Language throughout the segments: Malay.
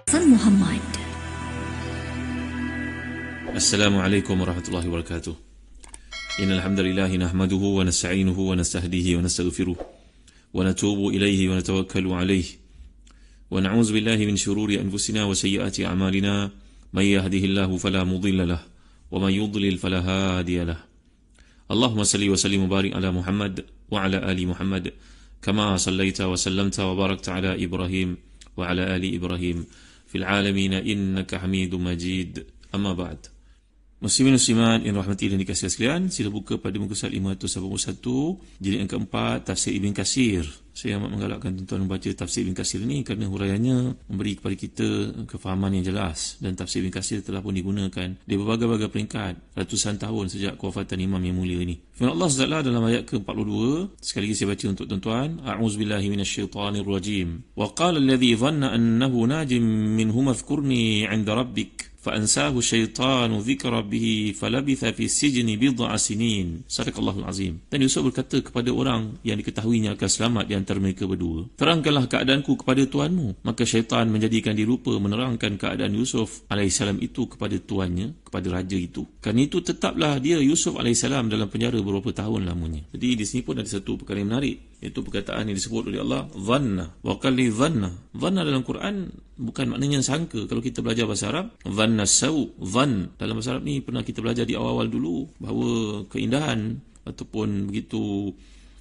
Muhammad. Assalamualaikum warahmatullahi wabarakatuh. Innal hamdalillah nahmaduhu wa nasta'inuhu wa nastahdihi wa nastaghfiruh wa natubu ilayhi wa natawakkalu alayhi wa na'udzu billahi min shururi anfusina wa sayyiati a'malina may yahdihillahu fala mudilla lahu wa may yudlil fala hadiya lahu. Allahumma salli wa sallim wa barik ala Muhammad wa ala ali Muhammad kama sallaita wa sallamta wa barakta ala Ibrahim wa ala ali Ibrahim fil alamin innaka Hamidum Majid. Amma ba'd. Muslimin muslimat yang rahmati dan dikasihi sekalian, sila buka pada muka surat 581 jilid yang keempat, tafsir Ibn Katsir. Saya amat menggalakkan tuan-tuan membaca tafsir Ibn Katsir ini kerana huraiannya memberi kepada kita kefahaman yang jelas, dan tafsir Ibn Katsir telah pun digunakan di berbagai-bagai peringkat ratusan tahun sejak kewafatan Imam yang mulia ini. Firman Allah SWT dalam ayat ke-42, sekali lagi saya baca untuk tuan-tuan. A'udzubillahi minasyaitanirrajim. Wa qala alladhi dhanna annahu najim minhum adhkurni 'inda rabbik فأنساه الشيطان ذكر به فلبث في السجن بضع سنين. Sadaqallahul azim. Dan Yusuf berkata kepada orang yang diketahuinya akan selamat di antara mereka berdua, terangkanlah keadaanku kepada tuanmu. Maka syaitan menjadikan dia lupa menerangkan keadaan Yusuf AS itu kepada tuannya, kepada raja itu. Kerana itu tetaplah dia Yusuf AS dalam penjara beberapa tahun lamanya. Jadi di sini pun ada satu perkara yang menarik, iaitu perkataan yang disebut oleh Allah, dhanna wa qalli dhanna. Dhanna dalam Quran bukan maknanya sangka. Kalau kita belajar bahasa Arab, dhanna sau, dhan dalam bahasa Arab ni pernah kita belajar di awal-awal dulu, bahawa keindahan ataupun begitu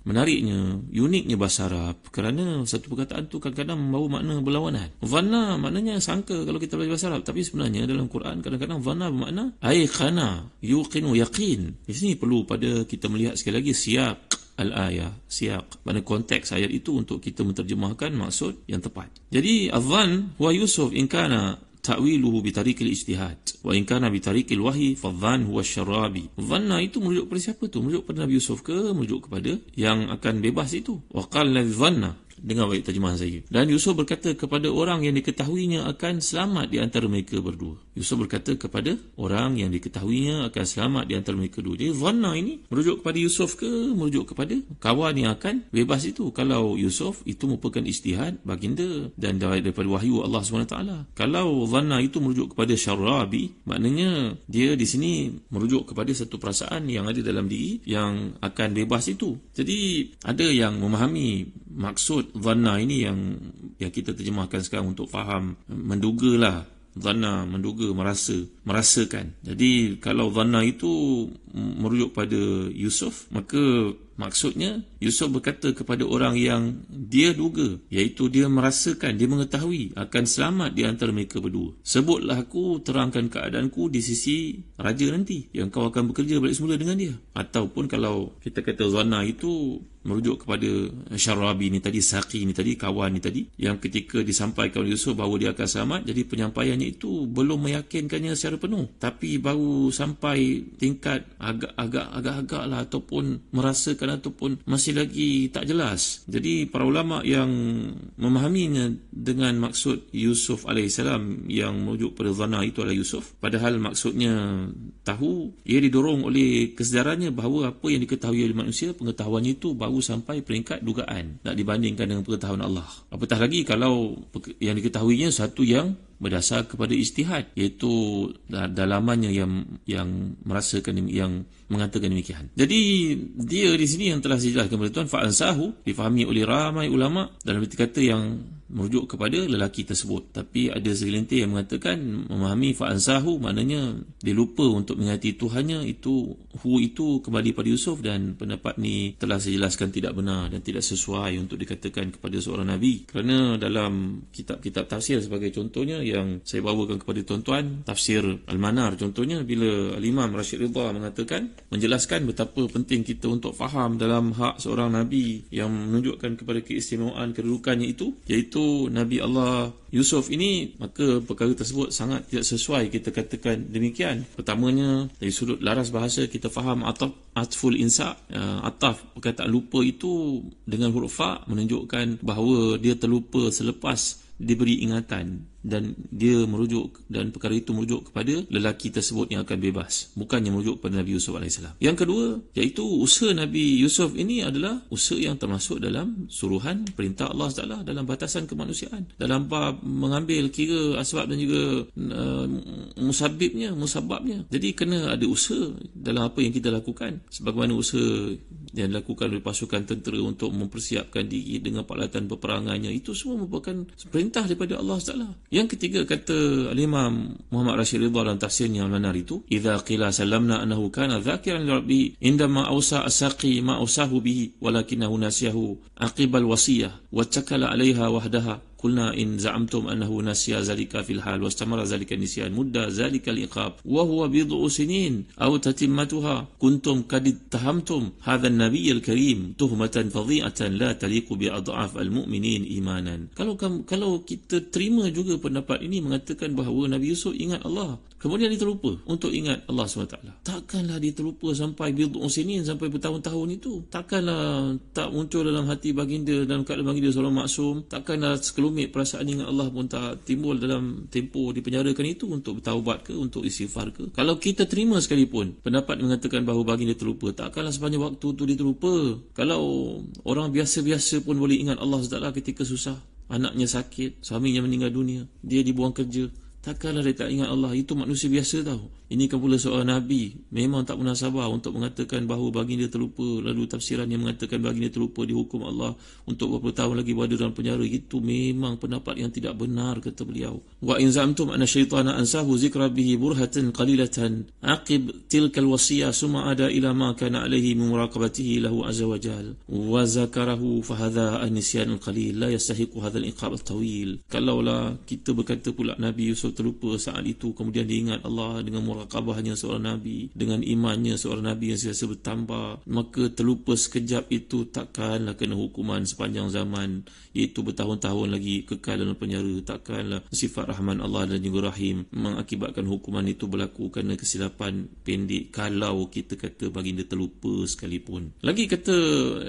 menariknya, uniknya bahasa Arab, kerana satu perkataan tu kadang-kadang membawa makna berlawanan. Dhanna maknanya sangka kalau kita belajar bahasa Arab, tapi sebenarnya dalam Quran kadang-kadang dhanna bermakna aiqana, yuqinu, yaqin. Di sini perlu pada kita melihat sekali lagi siaq al-ayah, siaq, mana konteks ayat itu untuk kita menterjemahkan maksud yang tepat. Jadi adhan huwa Yusuf in kana ta'wiluhu bi tariqil ijtihad wa in kana bi tariqil wahyi fadhan huwa syarabi. Dhanna itu merujuk kepada siapa tu? Merujuk kepada Nabi Yusuf ke merujuk kepada yang akan bebas itu? Wa qala dhanna, dengar baik terjemahan saya. Dan Yusuf berkata kepada orang yang diketahuinya akan selamat di antara mereka berdua. Yusuf berkata kepada orang yang diketahuinya akan selamat di antara mereka berdua. Jadi dhanna ini merujuk kepada Yusuf ke merujuk kepada kawan yang akan bebas itu? Kalau Yusuf itu merupakan ijtihad baginda dan daripada wahyu Allah SWT. Kalau dhanna itu merujuk kepada syarabi, maknanya dia di sini merujuk kepada satu perasaan yang ada dalam diri yang akan bebas itu. Jadi ada yang memahami maksud dhanna ini yang kita terjemahkan sekarang untuk faham, mendugalah. Dhanna, menduga, merasakan. Jadi kalau dhanna itu merujuk pada Yusuf, maka maksudnya Yusuf berkata kepada orang yang dia duga, iaitu dia merasakan, dia mengetahui akan selamat di antara mereka berdua. Sebutlah aku, terangkan keadaanku di sisi raja nanti, yang kau akan bekerja balik semula dengan dia. Ataupun kalau kita kata dhanna itu merujuk kepada syarabi ni tadi, saqi ni tadi, kawan ni tadi, yang ketika disampaikan oleh Yusuf bahawa dia akan selamat, jadi penyampaiannya itu belum meyakinkannya secara penuh, tapi baru sampai tingkat agak-agak lah, ataupun merasakan, ataupun masih lagi tak jelas. Jadi para ulama yang memahaminya dengan maksud Yusuf AS yang merujuk pada dhanna itu adalah Yusuf, padahal maksudnya tahu, ia didorong oleh kesedarannya bahawa apa yang diketahui oleh manusia, pengetahuannya itu baru sampai peringkat dugaan, tak dibandingkan dengan pengetahuan Allah. Apatah lagi kalau yang diketahuinya satu yang berdasar kepada ijtihad, iaitu dalamannya yang merasakan, yang mengatakan demikian. Jadi dia di sini yang telah dijelaskan oleh Tuan, fa'ansahu difahami oleh ramai ulama dalam arti kata yang merujuk kepada lelaki tersebut. Tapi ada segelintir yang mengatakan, memahami fa'ansahu maknanya dia lupa untuk mengingati Tuhannya. Itu kembali pada Yusuf, dan pendapat ni telah saya jelaskan tidak benar dan tidak sesuai untuk dikatakan kepada seorang Nabi. Kerana dalam kitab-kitab tafsir sebagai contohnya yang saya bawakan kepada tuan-tuan, tafsir Al-Manar contohnya, bila Al-Imam Rashid Ridha mengatakan, menjelaskan betapa penting kita untuk faham dalam hak seorang Nabi yang menunjukkan kepada keistimewaan kedudukannya itu, iaitu Nabi Allah Yusuf ini, maka perkara tersebut sangat tidak sesuai kita katakan demikian. Pertamanya, dari sudut laras bahasa kita faham atful insa, ataf, perkataan lupa itu dengan huruf fa menunjukkan bahawa dia terlupa selepas diberi ingatan. dan dia merujuk, dan perkara itu merujuk kepada lelaki tersebut yang akan bebas, bukannya merujuk kepada Nabi Yusuf AS. Yang kedua, iaitu usaha Nabi Yusuf ini adalah usaha yang termasuk dalam suruhan perintah Allah SWT dalam batasan kemanusiaan, dalam bab mengambil kira asbab dan juga musababnya. Jadi kena ada usaha dalam apa yang kita lakukan, sebagaimana usaha yang dilakukan oleh pasukan tentera untuk mempersiapkan diri dengan peralatan peperangannya. Itu semua merupakan perintah daripada Allah SWT. Yang ketiga, kata Al-Imam Muhammad Rashid Ridha dalam tafsirnya Al-Manar itu, idza qila sallamna annahu kana dzakiran li rabbih indama awsa asaqi ma awsahu bihi walakinahu nasiyahu aqibal wasiyah wa takala 'alaiha wahdaha. قلنا إن زعمتم أنه نسي ذلك في الحال واستمر ذلك النسيان مدة ذلك العقاب وهو بضع سنين أو تتمتها كنتم قد اتهمتم هذا النبي الكريم تهمة فظيعة لا تليق بأضعاف المؤمنين إيمانا. Kalau kita terima juga pendapat ini mengatakan bahawa Nabi Yusuf ingat Allah, kemudian dia terlupa untuk ingat Allah SWT. Takkanlah dia terlupa sampai bid'u sinin, sampai bertahun-tahun itu. Takkanlah tak muncul dalam hati baginda, dalam keadaan baginda seorang maksum. Takkanlah sekelumit perasaan ingat Allah pun tak timbul dalam tempoh dipenjarakan itu untuk bertaubat ke, untuk istighfar ke. Kalau kita terima sekalipun pendapat mengatakan bahawa baginda terlupa, takkanlah sepanjang waktu itu dia terlupa. Kalau orang biasa-biasa pun boleh ingat Allah SWT ketika susah, anaknya sakit, suaminya meninggal dunia, dia dibuang kerja, takkanlah dia tak ingat Allah. Itu manusia biasa tahu. Ini kan pula seorang Nabi, memang tak pernah sabar untuk mengatakan bahawa baginda terlupa. Lalu tafsiran yang mengatakan baginda terlupa dihukum Allah untuk beberapa tahun lagi berada dalam penjara, itu memang pendapat yang tidak benar, kata beliau. Wa in zamtum anna syaitana ansahu zikra bihi burhatan qalilatan aqib tilka alwasiyah summa ada ila ma kana alaihi min muraqabatihi lahu azza wa jal wa zakarahu fa hadha an-nisyan al-qalil la yastahiqu hadha al-iqab al-tawil. Kalaulah kita berkata pula Nabi Yusuf terlupa saat itu, kemudian diingat Allah dengan muraqabahnya seorang Nabi, dengan imannya seorang Nabi yang sentiasa bertambah, maka terlupa sekejap itu takkanlah kena hukuman sepanjang zaman, iaitu bertahun-tahun lagi kekal dalam penjara. Takkanlah sifat rahman Allah dan juga rahim mengakibatkan hukuman itu berlaku kerana kesilapan pendek, kalau kita kata baginda terlupa sekalipun. Lagi kata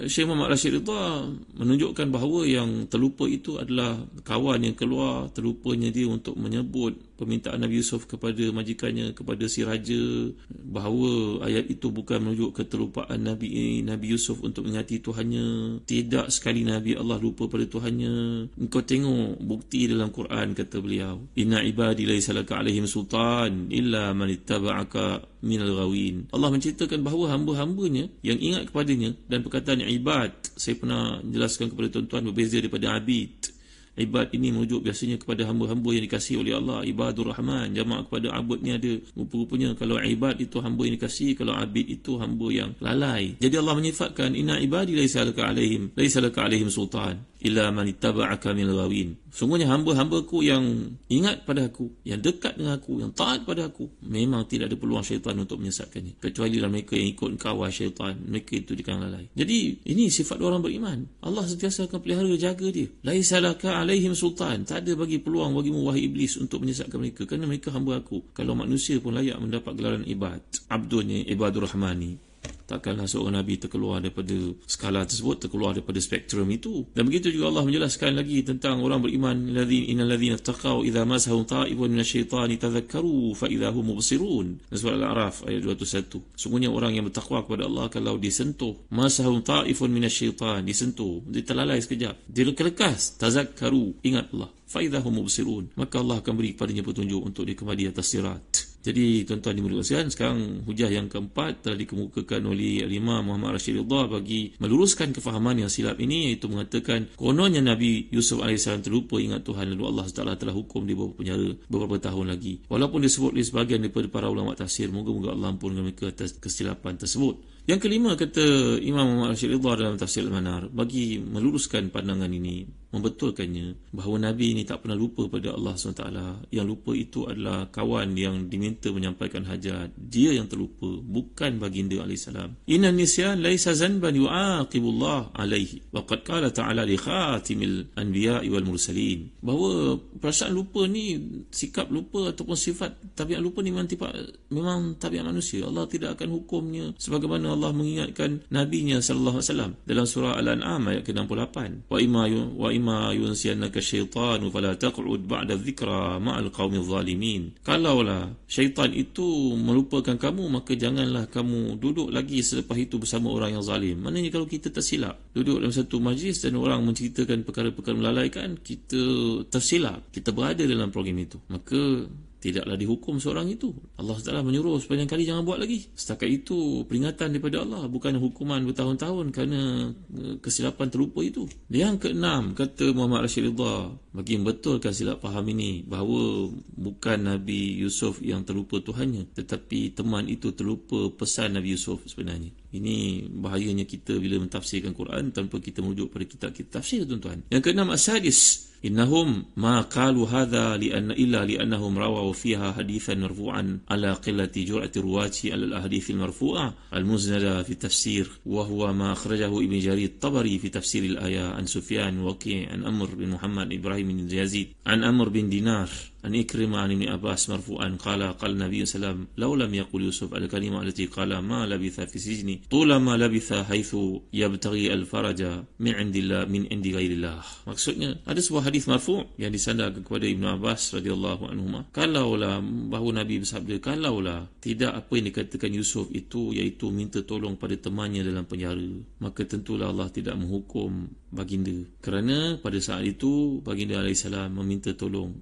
Syekh Muhammad Rashid Ridha menunjukkan bahawa yang terlupa itu adalah kawan yang keluar, terlupanya dia untuk menyebut permintaan Nabi Yusuf kepada majikannya, kepada si raja, bahawa ayat itu bukan merujuk keterlupaan Nabi Yusuf untuk mengingati Tuhannya. Tidak sekali Nabi Allah lupa pada Tuhannya. Engkau tengok bukti dalam Quran, kata beliau, inna ibadi laysa laka alaihim sultan illa man ittaba'aka minal ghawin. Allah menceritakan bahawa hamba-hambanya yang ingat kepadanya, dan perkataan ibad saya pernah jelaskan kepada tuan-tuan berbeza daripada abid. Ibad ini merujuk biasanya kepada hamba-hamba yang dikasihi oleh Allah, ibadur rahman. Jamak kepada abad ni ada. Rupa-rupanya kalau ibad itu hamba yang dikasihi, kalau abid itu hamba yang lalai. Jadi Allah menyifatkan inna ibadi laysa laka alaihim sultan illa man ittaba'aka minal ghawin. Sungguhnya hamba-hambaku yang ingat pada aku, yang dekat dengan aku, yang taat pada aku, memang tidak ada peluang syaitan untuk menyesatkannya, kecuali dalam mereka yang ikut kawal syaitan, mereka itu dikang lalai. Jadi ini sifat orang beriman. Allah sentiasa akan pelihara, jaga dia. Laisa laka alaihim sultan, tak ada bagi peluang bagimu wahai iblis untuk menyesatkan mereka, kerana mereka hamba aku. Kalau manusia pun layak mendapat gelaran ibad, abdulnya ibadur rahmani. Takkanlah seorang Nabi terkeluar daripada skala tersebut, terkeluar daripada spektrum itu. Dan begitu juga Allah menjelaskan lagi tentang orang beriman, innal ladzina taqaw idza masahum ta'ibun minasyaitani tadhakkaru fa idza hum mubsirun. Surah Al-A'raf ayat 201. Sungguhnya orang yang bertakwa kepada Allah, kalau disentuh masahum ta'ifun minasyaitan, disentuh, dia terlalai sekejap, dia lekas tazakkaru, ingat Allah, fa idza hum mubsirun, maka Allah akan beri kepadanya petunjuk untuk dia kembali atas sirat. Jadi tuan-tuan dimuliakan, sekarang hujah yang keempat telah dikemukakan oleh Imam Muhammad Rashid Ridha bagi meluruskan kefahaman yang silap ini, iaitu mengatakan kononnya Nabi Yusuf AS terlupa ingat Tuhan, lalu Allah Taala telah hukum dia beberapa penjara beberapa tahun lagi. Walaupun disebut oleh sebahagian daripada para ulama tafsir, moga-moga Allah ampunkan mereka atas kesilapan tersebut. Yang kelima, kata Imam Muhammad Rashid Ridha dalam tafsir Al-Manar, bagi meluruskan pandangan ini, membetulkannya bahawa Nabi ini tak pernah lupa pada Allah SWT. Yang lupa itu adalah kawan yang diminta menyampaikan hajat. Dia yang terlupa, bukan baginda AS. Inna nisyan laisa zanban yu'aqibullah alaihi. Waqad qala ta'ala li khatimil anbiya'i wal mursalin. Bahawa perasaan lupa ni, sikap lupa ataupun sifat tabiat lupa ni memang tabiat manusia. Allah tidak akan hukumnya, sebagaimana Allah mengingatkan nabinya sallallahu alaihi wasallam dalam surah Al-An'am ayat ke-68. Wa imma yunsiyannaka syaitanu fala taq'ud ba'da dzikra ma'al qaumil zalimin. Kalaulah syaitan itu melupakan kamu, maka janganlah kamu duduk lagi selepas itu bersama orang yang zalim. Maknanya kalau kita tersilap duduk dalam satu majlis dan orang menceritakan perkara-perkara melalaikan, kita tersilap, kita berada dalam program itu, maka tidaklah dihukum seorang itu. Allah Ta'ala menyuruh sepanjang kali jangan buat lagi. Setakat itu peringatan daripada Allah, bukan hukuman bertahun-tahun kerana kesilapan terlupa itu. Yang keenam, kata Muhammad Rashid Ridha, bagi membetulkan silap faham ini, bahawa bukan Nabi Yusuf yang terlupa Tuhannya, tetapi teman itu terlupa pesan Nabi Yusuf sebenarnya. Ini bahayanya kita bila mentafsirkan Quran tanpa kita merujuk pada kitab-kitab tafsir, tuan-tuan. Yang keenam, as-sadis, innahum ma qalu hadha li'annahum rawaw fiha hadithan marfu'an ala qillati jur'ati ruwati ala al-ahadith al-marfu'ah al-muznada fi tafsir, wa huwa ma akhrajahu Ibn Jarir at-Tabari fi tafsir al-ayah an Sufyan Waqi' an Amr bin Muhammad Ibrahim bin Yazid an Amr bin Dinar an Ikrimah an Ibn Abbas marfu'an qala Nabi sallam law lam yaqul Yusuf al-kalimah allati qala ma labitha fi sijni tula ma labitha haythu yabtaghi al-faraja min indi ghairillah. Maksudnya ada sebuah hadis marfu' yang disandarkan kepada Ibn Abbas radhiyallahu anhuma, kalaulah, bahawa Nabi bersabda, kalaulah tidak apa yang dikatakan Yusuf itu, iaitu minta tolong pada temannya dalam penjara, maka tentulah Allah tidak menghukum baginda, kerana pada saat itu baginda AS meminta tolong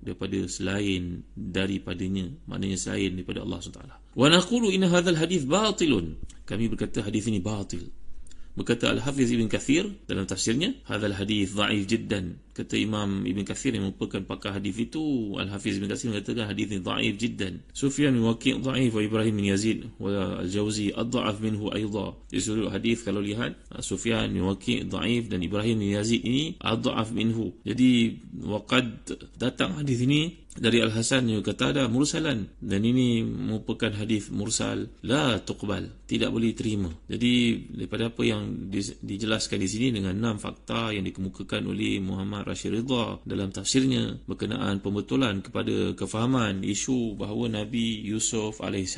daripadanya, maknanya selain daripada Allah SWT. Wa naqulu inna hadzal hadis batilun, kami berkata hadis ini batil. Berkata Al-Hafiz Ibn Kathir dalam tafsirnya, hadzal hadis dhaif jiddan. Kata Imam Ibn Kathir yang merupakan pakar hadis itu, Al-Hafiz Ibn Kathir mengatakan hadis ini dhaif jiddan. Sufyan bin Waqi' dhaif, wa Ibrahim bin Yazid wa Al-Jawzi adha'af minhu aidha. Di seluruh hadis kalau lihat, Sufyan bin Waqi' dhaif dan Ibrahim bin Yazid ini adha'af minhu. Jadi waqad datang hadis ini dari Al-Hasan yang kata ada mursalan, dan ini merupakan hadis mursal, la tuqbal, tidak boleh terima. Jadi daripada apa yang dijelaskan di sini dengan 6 fakta yang dikemukakan oleh Muhammad Rashid Ridha dalam tafsirnya berkenaan pembetulan kepada kefahaman isu bahawa Nabi Yusuf AS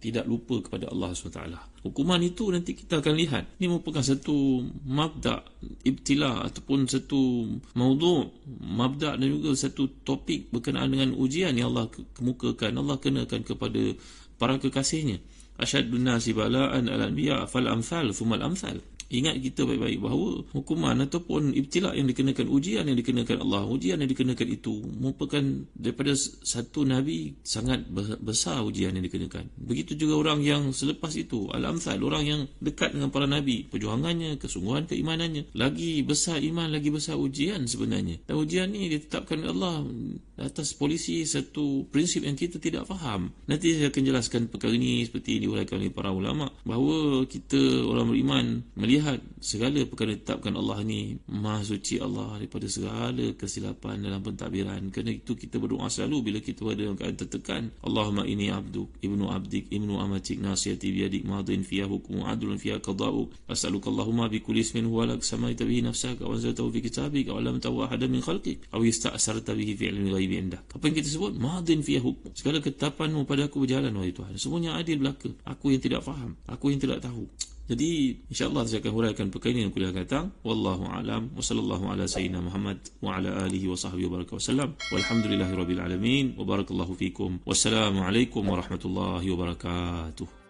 tidak lupa kepada Allah SWT. Hukuman itu nanti kita akan lihat. Ini merupakan satu mabda' ibtila ataupun satu maudhu' mabda' dan juga satu topik berkenaan dengan ujian yang Allah kemukakan, Allah kenakan kepada para kekasihnya. Asyaddun nasi bala'an al-anbiya fal amsal thumma al-amsal. Ingat kita baik-baik bahawa hukuman ataupun ibtila yang dikenakan, ujian yang dikenakan Allah, ujian yang dikenakan itu merupakan daripada satu Nabi, sangat besar ujian yang dikenakan. Begitu juga orang yang selepas itu, al-amsal, orang yang dekat dengan para Nabi, perjuangannya, kesungguhan keimanannya, lagi besar iman, lagi besar ujian sebenarnya. Dan ujian ini ditetapkan oleh Allah atas polisi satu prinsip yang kita tidak faham. Nanti saya akan jelaskan perkara ini seperti diuraikan oleh para ulama, bahawa kita orang beriman melihat segala perkara ditetapkan Allah ni maha suci Allah daripada segala kesilapan dalam pentadbiran. Kerana itu kita berdoa selalu bila kita berada dalam keadaan tertekan, Allahumma ini abduk ibnu abdik ibnu amatik nasiyati biyadik madin fiha hukmu adlun fiha qada'u as'aluka Allahumma bi kulli ismin huwa lak samaita bihi nafsaka wa anzaltahu fi kitabika wa lam tawa ahadan min khalqik aw ista'sarta bihi fi ilmi ghaibi indak. Apa yang kita sebut madin fiha hukmu, segala ketetapanmu pada aku berjalan wahai Tuhan, semuanya adil belaka. Aku yang tidak faham, aku yang tidak tahu. Jadi insya-Allah saya akan huraikan perkara ini kuliah akan datang. Wallahu a'lam wa sallallahu ala sayyidina Muhammad wa ala alihi wa sahbihi wa baraka wasallam. Walhamdulillahirabbil alamin wa barakallahu fikum. Wassalamu alaikum warahmatullahi wabarakatuh.